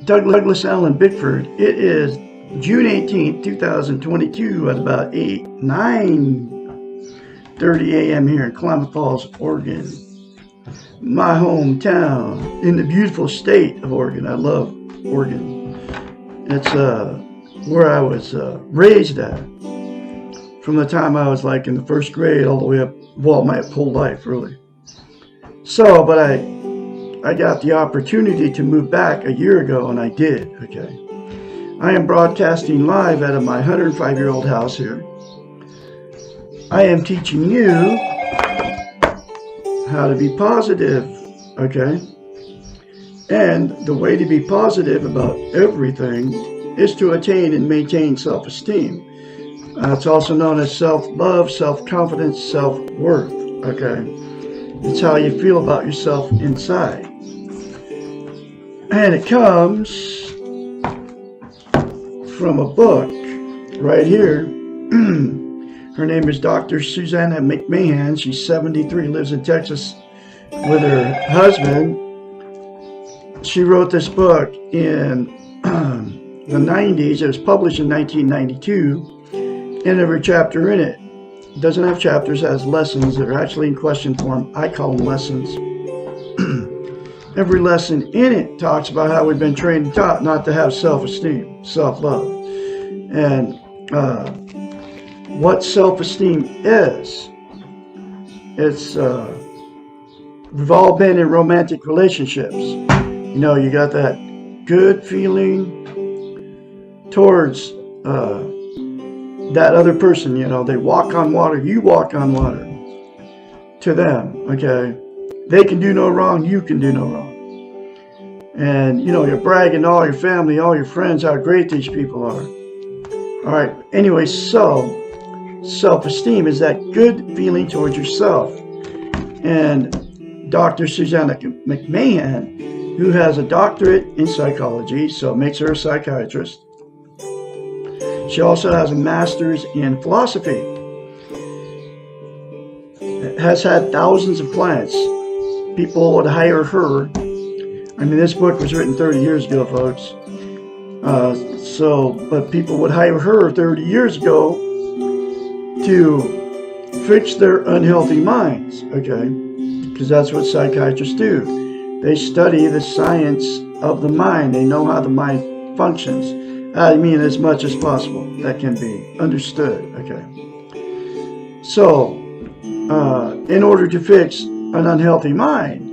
Douglas Allen Bickford. It is June 18th, 2022 at about 9:30 a.m. here in Klamath Falls, Oregon. My hometown in the beautiful state of Oregon. I love Oregon. It's where I was raised at from the time I was like in the first grade all the way up, well, my whole life really. So, but I got the opportunity to move back a year ago, and I did, okay. I am broadcasting live out of my 105-year-old house here. I am teaching you how to be positive, okay? And the way to be positive about everything is to attain and maintain self-esteem. It's also known as self-love, self-confidence, self-worth, okay? It's how you feel about yourself inside. And it comes from a book right here. Her name is Dr. Susanna McMahon. She's 73, lives in Texas with her husband. She wrote this book in the 90s. It was published in 1992. And every chapter in it doesn't have chapters, it has lessons that are actually in question form. I call them lessons. Every lesson in it talks about how we've been trained and taught not to have self-esteem, self-love. And what self-esteem is, we've all been in romantic relationships. You know, you got that good feeling towards that other person, you know, they walk on water, you walk on water to them, okay? They can do no wrong, you can do no wrong. And, you know, you're bragging to all your family, all your friends, how great these people are. All right, anyway, so self-esteem is that good feeling towards yourself. And Dr. Susanna McMahon, who has a doctorate in psychology, so it makes her a psychiatrist. She also has a master's in philosophy. Has had thousands of clients. People would hire her. I mean, this book was written 30 years ago, folks. But people would hire her 30 years ago to fix their unhealthy minds, okay? Because that's what psychiatrists do. They study the science of the mind. They know how the mind functions. I mean, as much as possible that can be understood, okay? So, in order to fix an unhealthy mind,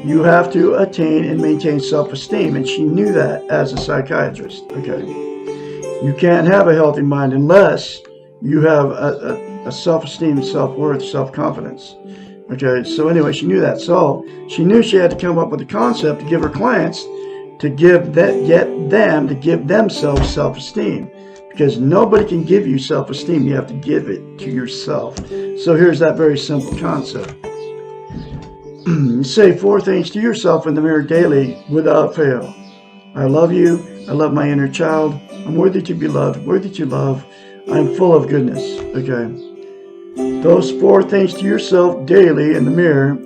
you have to attain and maintain self-esteem, and she knew that as a psychiatrist, okay? You can't have a healthy mind unless you have a self-esteem, self-worth, self-confidence, okay? So anyway, she knew that. So she knew she had to come up with a concept to give her clients to get them to give themselves self-esteem, because nobody can give you self-esteem. You have to give it to yourself. So here's that very simple concept. You say 4 things to yourself in the mirror daily without fail. I love you. I love my inner child. I'm worthy to be loved, worthy to love. I'm full of goodness. Okay. Those 4 things to yourself daily in the mirror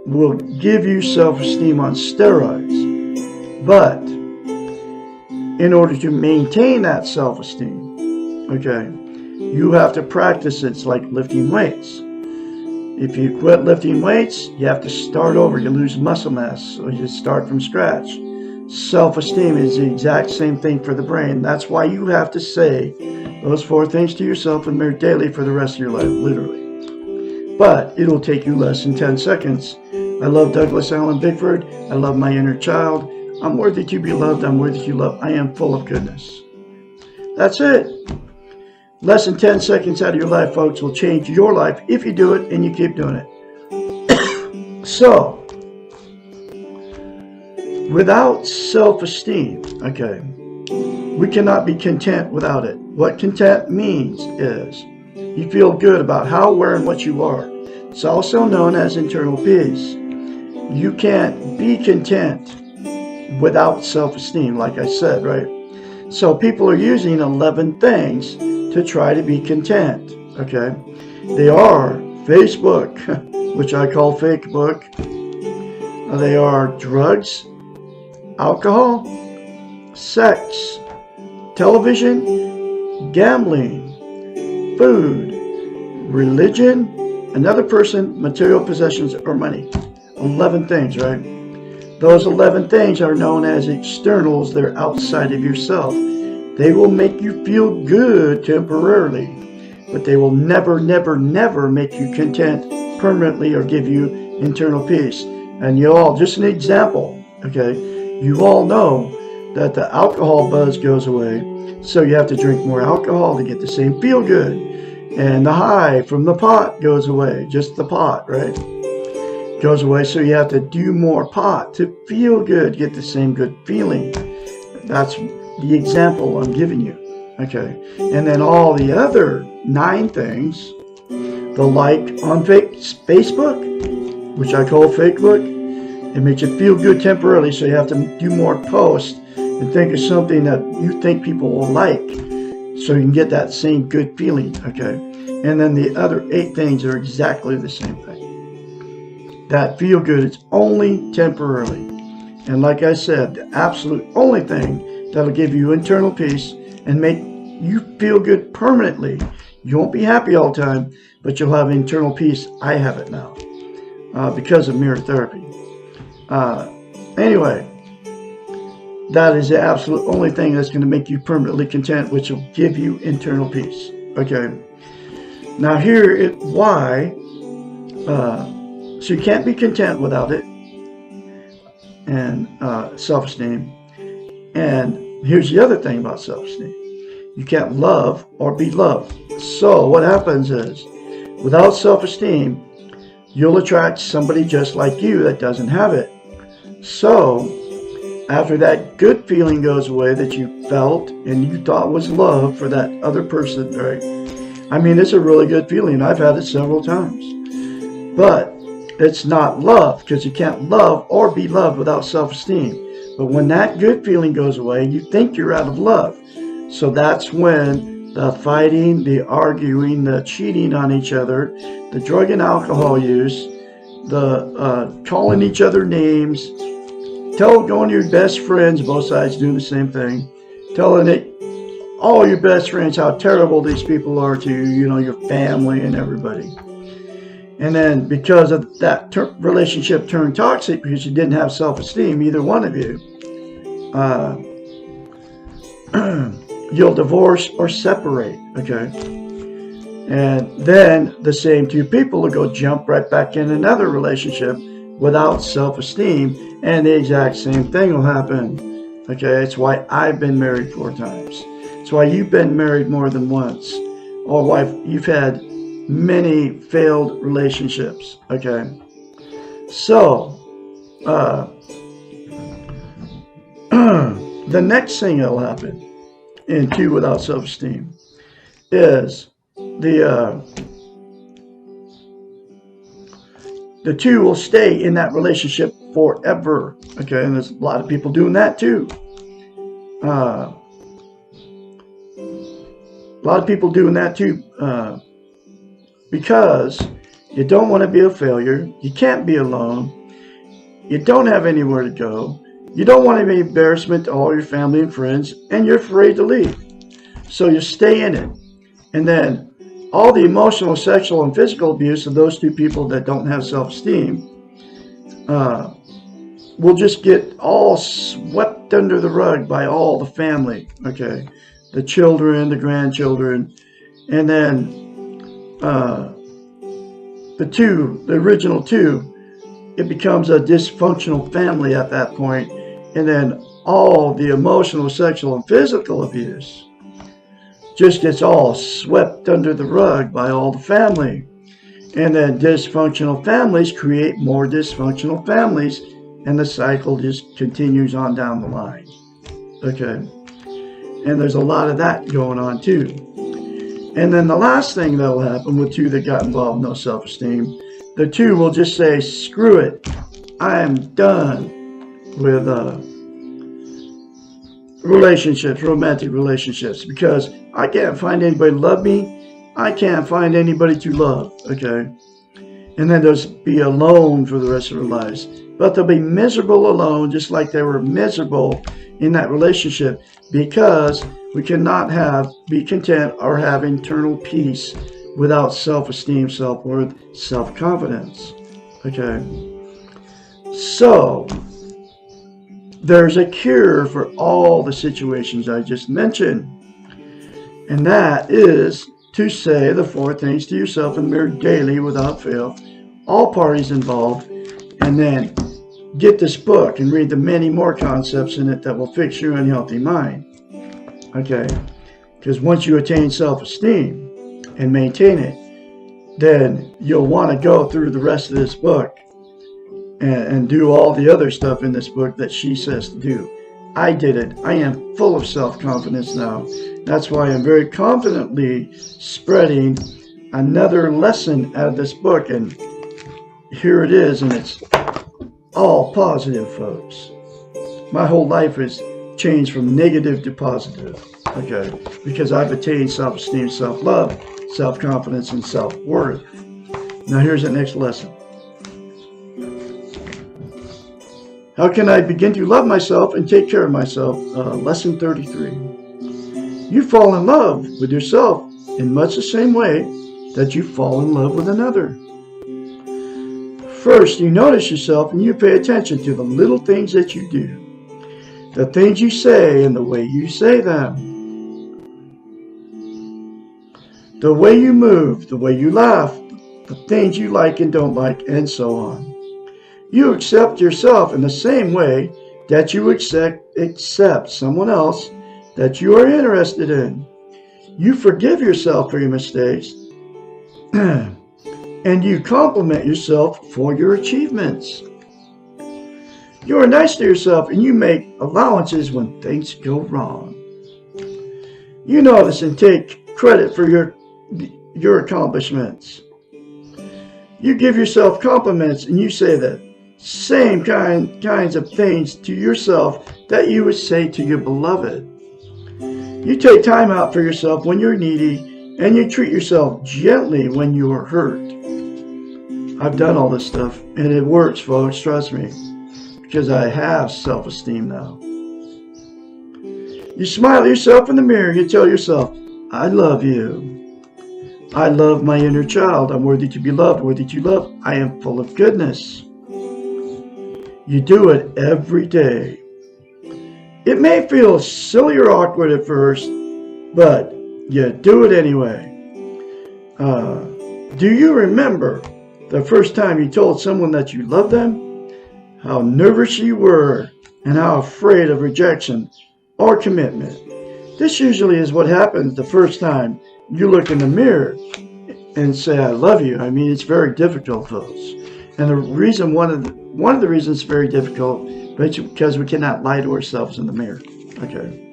will give you self-esteem on steroids. But in order to maintain that self-esteem, okay, you have to practice it. It's like lifting weights. If you quit lifting weights, you have to start over. You lose muscle mass, so you start from scratch. Self-esteem is the exact same thing for the brain. That's why you have to say those 4 things to yourself in the mirror daily for the rest of your life, literally. But it'll take you less than 10 seconds. I love Douglas Allen Bickford. I love my inner child. I'm worthy to be loved. I'm worthy to love. I am full of goodness. That's it. Less than 10 seconds out of your life, folks, will change your life if you do it and you keep doing it. So, without self-esteem, okay, we cannot be content without it. What content means is you feel good about how, where, and what you are. It's also known as internal peace. You can't be content without self-esteem, like I said, right? So people are using 11 things to try to be content, okay? They are Facebook, which I call fake book. They are drugs, alcohol, sex, television, gambling, food, religion, another person, material possessions, or money. 11 things, right? Those 11 things are known as externals. They're outside of yourself. They will make you feel good temporarily, but they will never, never, never make you content permanently or give you internal peace. And you all, just an example, okay? You all know that the alcohol buzz goes away, so you have to drink more alcohol to get the same feel good. And the high from the pot goes away, just the pot, right? Goes away, so you have to do more pot to feel good, get the same good feeling. That's the example I'm giving you, okay? And then all the other 9 things, the like on Facebook, which I call Facebook, it makes you feel good temporarily, so you have to do more posts and think of something that you think people will like, so you can get that same good feeling, okay? And then the other 8 things are exactly the same thing. That feel good is only temporarily. And like I said, the absolute only thing that'll give you internal peace and make you feel good permanently. You won't be happy all the time, but you'll have internal peace. I have it now because of mirror therapy. Anyway, that is the absolute only thing that's going to make you permanently content, which will give you internal peace. Okay. Now here is why. So you can't be content without it, and self-esteem. And here's the other thing about self-esteem. You can't love or be loved. So what happens is, without self-esteem, you'll attract somebody just like you that doesn't have it. So after that good feeling goes away that you felt and you thought was love for that other person, right? I mean, it's a really good feeling. I've had it several times. But it's not love, because you can't love or be loved without self-esteem. But when that good feeling goes away, you think you're out of love. So that's when the fighting, the arguing, the cheating on each other, the drug and alcohol use, the calling each other names, going to your best friends, both sides doing the same thing, telling all your best friends how terrible these people are to you, your family and everybody. And then because of that relationship turned toxic because you didn't have self-esteem, either one of you, you'll divorce or separate, okay? And then the same 2 people will go jump right back in another relationship without self-esteem, and the exact same thing will happen, okay? It's why I've been married 4 times. It's why you've been married more than once, or why you've had many failed relationships, okay? So, the next thing that'll happen in 2 without self-esteem is the 2 will stay in that relationship forever, okay? And there's a lot of people doing that too. A lot of people doing that too, because you don't want to be a failure. You can't be alone. You don't have anywhere to go. You don't want to be an embarrassment to all your family and friends, and you're afraid to leave. So you stay in it. And then all the emotional, sexual, and physical abuse of those 2 people that don't have self-esteem will just get all swept under the rug by all the family, okay? The children, the grandchildren, and then the original 2, it becomes a dysfunctional family at that point, and then all the emotional, sexual, and physical abuse just gets all swept under the rug by all the family. And then dysfunctional families create more dysfunctional families, and the cycle just continues on down the line, okay? And there's a lot of that going on too. And then the last thing that'll happen with 2 that got involved with no self-esteem, the 2 will just say, screw it, I am done with relationships, romantic relationships, because I can't find anybody to love me. I can't find anybody to love, okay? And then they'll be alone for the rest of their lives. but they'll be miserable alone, just like they were miserable in that relationship, because we cannot be content or have internal peace without self-esteem, self-worth, self-confidence. Okay? So, there's a cure for all the situations I just mentioned. And that is to say the 4 things to yourself in the mirror daily without fail, all parties involved, and then get this book and read the many more concepts in it that will fix your unhealthy mind. Okay? Because once you attain self-esteem and maintain it, then you'll want to go through the rest of this book and do all the other stuff in this book that she says to do. I did it. I am full of self-confidence now. That's why I'm very confidently spreading another lesson out of this book. And here it is, and it's all positive, folks. My whole life has changed from negative to positive. Okay? Because I've attained self-esteem, self-love, self-confidence, and self-worth. Now here's the next lesson. How can I begin to love myself and take care of myself? Lesson 33. You fall in love with yourself in much the same way that you fall in love with another. First, you notice yourself and you pay attention to the little things that you do, the things you say and the way you say them, the way you move, the way you laugh, the things you like and don't like, and so on. You accept yourself in the same way that you accept someone else that you are interested in. You forgive yourself for your mistakes and you compliment yourself for your achievements. You are nice to yourself and you make allowances when things go wrong. You notice and take credit for your accomplishments. You give yourself compliments and you say that same kinds of things to yourself that you would say to your beloved. You take time out for yourself when you're needy, and you treat yourself gently when you are hurt. I've done all this stuff, and it works, folks, trust me, because I have self-esteem now. You smile at yourself in the mirror, you tell yourself, I love you. I love my inner child. I'm worthy to be loved, worthy to love. I am full of goodness. You do it every day. It may feel silly or awkward at first, but you do it anyway. Do you remember the first time you told someone that you loved them? How nervous you were and how afraid of rejection or commitment. This usually is what happens the first time you look in the mirror and say, I love you. I mean, it's very difficult, folks. And the reason, one of the reasons it's very difficult, is because we cannot lie to ourselves in the mirror. Okay.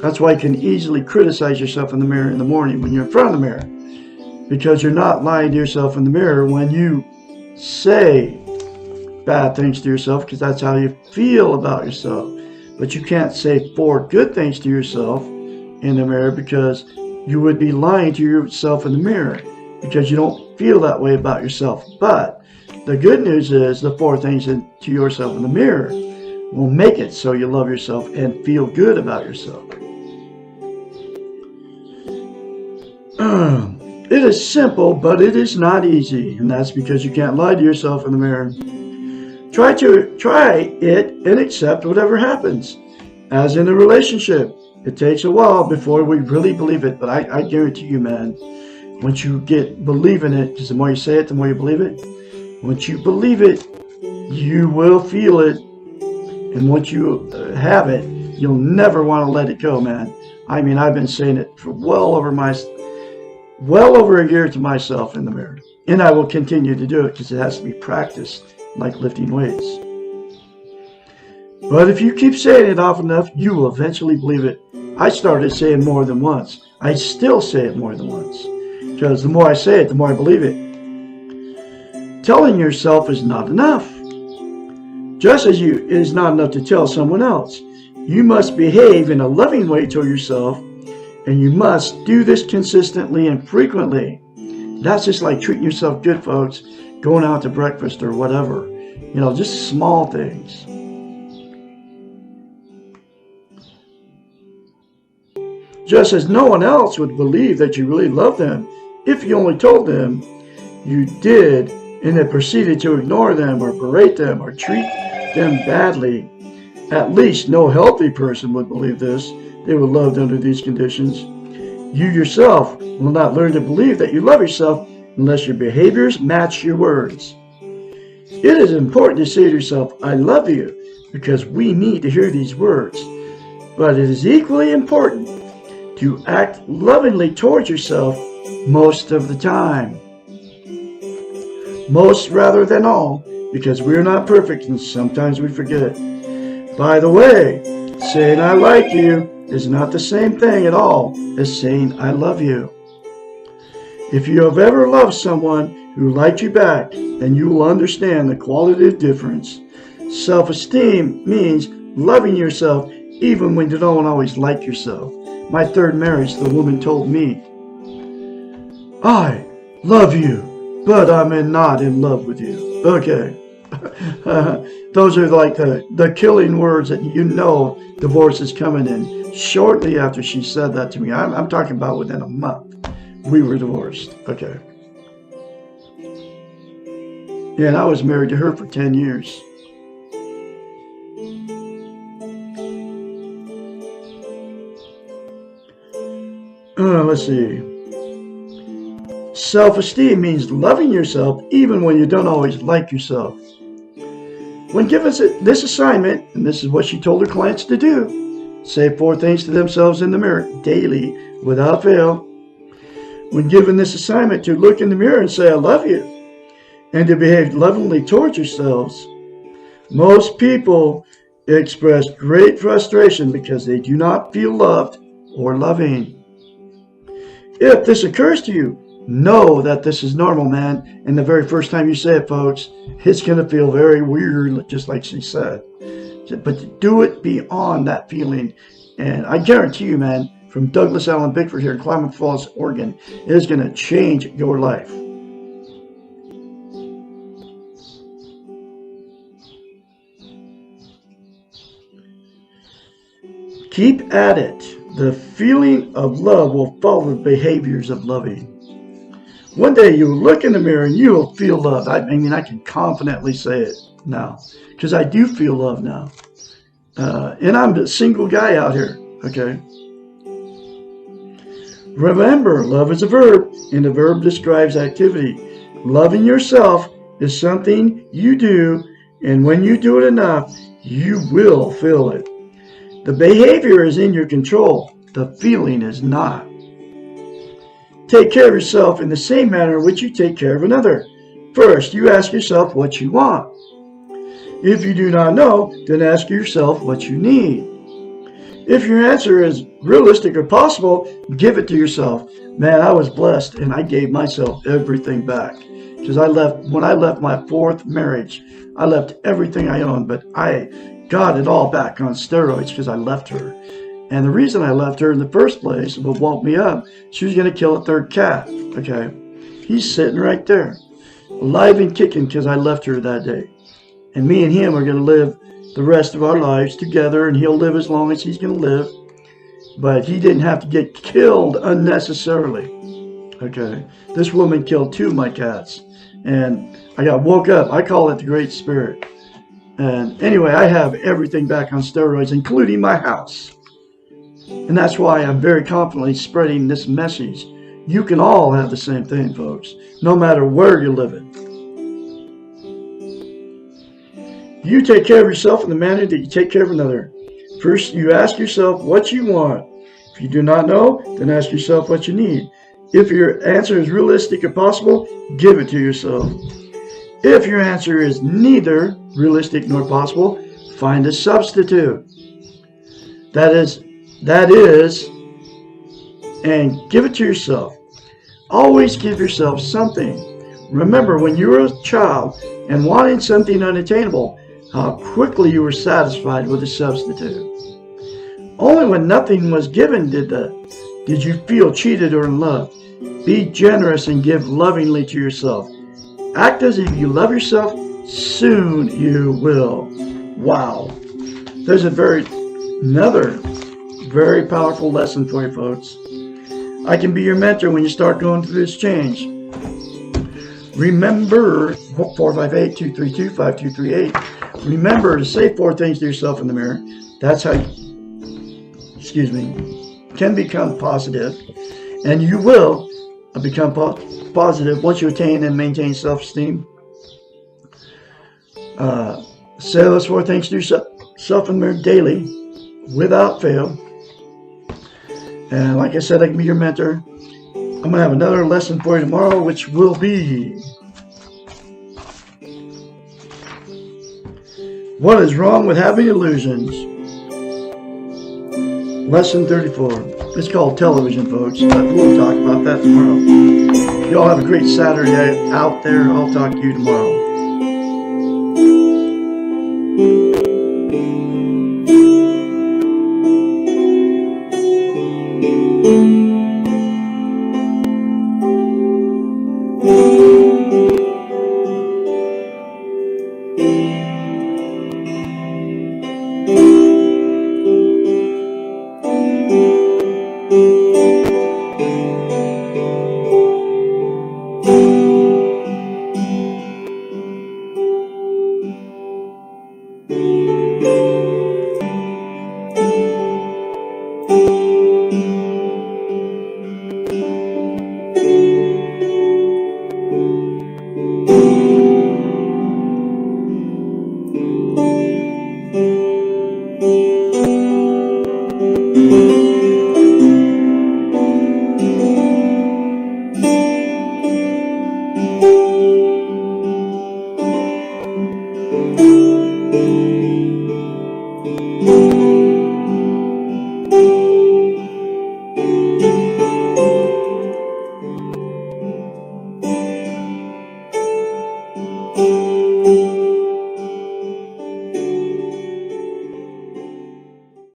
That's why you can easily criticize yourself in the mirror in the morning when you're in front of the mirror, because you're not lying to yourself in the mirror when you say bad things to yourself, because that's how you feel about yourself. But you can't say 4 good things to yourself in the mirror, because you would be lying to yourself in the mirror, because you don't feel that way about yourself. But the good news is the 4 things to yourself in the mirror will make it so you love yourself and feel good about yourself. It is simple, but it is not easy, and that's because you can't lie to yourself in the mirror. Try it and accept whatever happens. As in a relationship, it takes a while before we really believe it, but I guarantee you, man, once you believe in it, because the more you say it, the more you believe it. Once you believe it, you will feel it. And once you have it, you'll never want to let it go, man. I mean, I've been saying it for well over a year to myself in the mirror. And I will continue to do it because it has to be practiced, like lifting weights. But if you keep saying it often enough, you will eventually believe it. I started saying more than once. I still say it more than once. Because the more I say it, the more I believe it. Telling yourself is not enough. Just as it is not enough to tell someone else. You must behave in a loving way toward yourself, and you must do this consistently and frequently. That's just like treating yourself good, folks. Going out to breakfast or whatever. Just small things. Just as no one else would believe that you really love them if you only told them you did and then proceeded to ignore them or berate them or treat them badly. At least no healthy person would believe this. They were loved under these conditions. You yourself will not learn to believe that you love yourself unless your behaviors match your words. It is important to say to yourself, I love you, because we need to hear these words. But it is equally important to act lovingly towards yourself most of the time. Most rather than all, because we're not perfect and sometimes we forget. By the way, saying I like you is not the same thing at all as saying I love you. If you have ever loved someone who liked you back, then you will understand the qualitative difference. Self-esteem means loving yourself even when you don't always like yourself. My third marriage, the woman told me, I love you, but I'm not in love with you. Okay. Those are like the killing words that divorce is coming in. Shortly after she said that to me, I'm talking about within a month, we were divorced. Okay. And I was married to her for 10 years. Let's see. Self-esteem means loving yourself even when you don't always like yourself. When given this assignment, and this is what she told her clients to do, say 4 things to themselves in the mirror daily without fail. When given this assignment to look in the mirror and say, I love you, and to behave lovingly towards yourselves, most people express great frustration because they do not feel loved or loving. If this occurs to you, know that this is normal, man. And the very first time you say it, folks, it's going to feel very weird, just like she said. But do it beyond that feeling. And I guarantee you, man, from Douglas Allen Bickford here in Klamath Falls, Oregon, it is going to change your life. Keep at it. The feeling of love will follow the behaviors of loving. One day you will look in the mirror and you will feel love. I can confidently say it now because I do feel love now. And I'm a single guy out here, okay? Remember, love is a verb, and the verb describes activity. Loving yourself is something you do, and when you do it enough, you will feel it. The behavior is in your control. The feeling is not. Take care of yourself in the same manner in which you take care of another. First, you ask yourself what you want. If you do not know, then ask yourself what you need. If your answer is realistic or possible, give it to yourself. Man, I was blessed and I gave myself everything back. Because when I left my 4th marriage, I left everything I owned, but I got it all back on steroids because I left her. And the reason I left her in the first place, what woke me up, she was going to kill a 3rd cat. Okay. He's sitting right there, alive and kicking because I left her that day. And me and him are going to live the rest of our lives together, and he'll live as long as he's going to live. But he didn't have to get killed unnecessarily. Okay. This woman killed 2 of my cats. And I got woke up. I call it the Great Spirit. And anyway, I have everything back on steroids, including my house. And that's why I'm very confidently spreading this message. You can all have the same thing, folks, no matter where you're living. You take care of yourself in the manner that you take care of another. First, you ask yourself what you want. If you do not know, then ask yourself what you need. If your answer is realistic or possible, give it to yourself. If your answer is neither realistic nor possible, find a substitute. That is, and give it to yourself. Always give yourself something. Remember, when you were a child and wanting something unattainable, how quickly you were satisfied with a substitute. Only when nothing was given did you feel cheated or unloved. Be generous and give lovingly to yourself. Act as if you love yourself Soon you will. Wow. There's another very powerful lesson for you folks. I can be your mentor when you start going through this change. Remember 458-232-5238. Remember to say 4 things to yourself in the mirror. That's how you, can become positive. And you will become positive once you attain and maintain self-esteem. Say those 4 things to yourself in the mirror daily, without fail. And like I said, I can be your mentor. I'm going to have another lesson for you tomorrow, which will be what is wrong with having illusions? Lesson 34. It's called television, folks, but we'll talk about that tomorrow. You all have a great Saturday out there. I'll talk to you tomorrow.